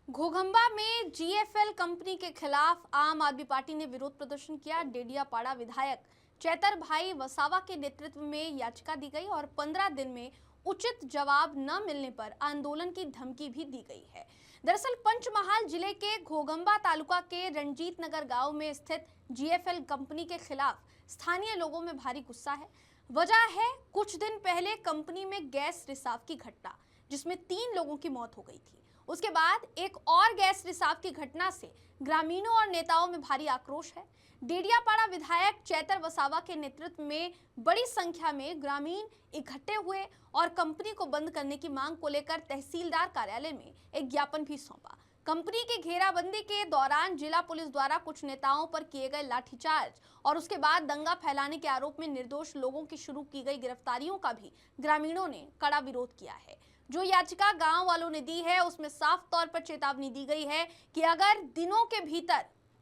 घोघंबा में GFL company के खिलाफ आम आदमी पार्टी ने विरोध प्रदर्शन किया। डेडियापाड़ा विधायक चैतर भाई वसावा के नेतृत्व में याचिका दी गई और 15 दिन में उचित जवाब न मिलने पर आंदोलन की धमकी भी दी गई है। दरअसल पंचमहाल जिले के घोघंबा तालुका के रणजीत नगर गांव में स्थित जीएफएल कंपनी के खिलाफ स्थानीय लोगों में भारी गुस्सा है। वजह है कुछ दिन पहले कंपनी में गैस रिसाव की घटना, जिसमें 3 लोगों की मौत हो गई थी। उसके बाद एक और गैस रिसाव की घटना से ग्रामीणों और नेताओं में भारी आक्रोश है। डेडियापाड़ा विधायक चैतर वसावा के नेतृत्व में बड़ी संख्या में ग्रामीण इकट्ठे हुए और कंपनी को बंद करने की मांग को लेकर तहसीलदार कार्यालय में एक ज्ञापन भी सौंपा। कंपनी की घेराबंदी के दौरान जिला पुलिस द्वारा कुछ नेताओं पर किए गए लाठीचार्ज और उसके बाद दंगा फैलाने के आरोप में निर्दोष लोगों की शुरू की गई गिरफ्तारियों का भी ग्रामीणों ने कड़ा विरोध किया है। जो याचिका गांव वालों ने दी है उसमें साफ तौर पर चेतावनी दी गई है कि अगर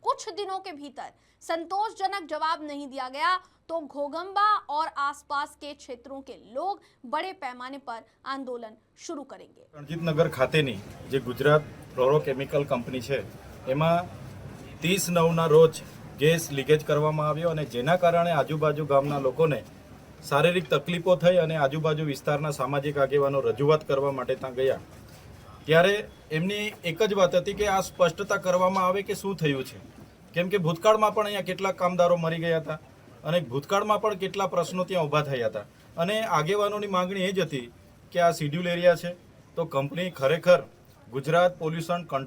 कुछ दिनों के भीतर संतोषजनक जवाब नहीं दिया गया तो घोघंबा और आसपास के क्षेत्रों के लोग बड़े पैमाने पर आंदोलन शुरू करेंगे। रणजीत नगर खातेनी जे गुजरात फ्लोरोकेमिकल कंपनी है एमा 30/9 रोज गैस लीकेज करवामां आव्यो अने जेना कारणे आजूबाजू गामना लोकोने शारीरिक तकलीफो थई अने आजूबाजू विस्ताરના सामाजिक આગેવાનો રજૂઆત કરવા માટે ત્યાં ગયા ત્યારે એમની એક જ વાત હતી કે આ સ્પષ્ટતા કરવામાં આવે કે શું થયું છે, કેમ કે ભૂતકાળમાં પણ અહીંયા કેટલાક કામદારો મરી ગયા હતા અને ભૂતકાળમાં પણ કેટલા પ્રશ્નો ત્યાં ઊભા થયા હતા અને આગેવાનોની માંગણી એ જ હતી કે આ શિડ્યુલ એરિયા છે તો કંપની ખરેખર ગુજરાત પોલ્યુશન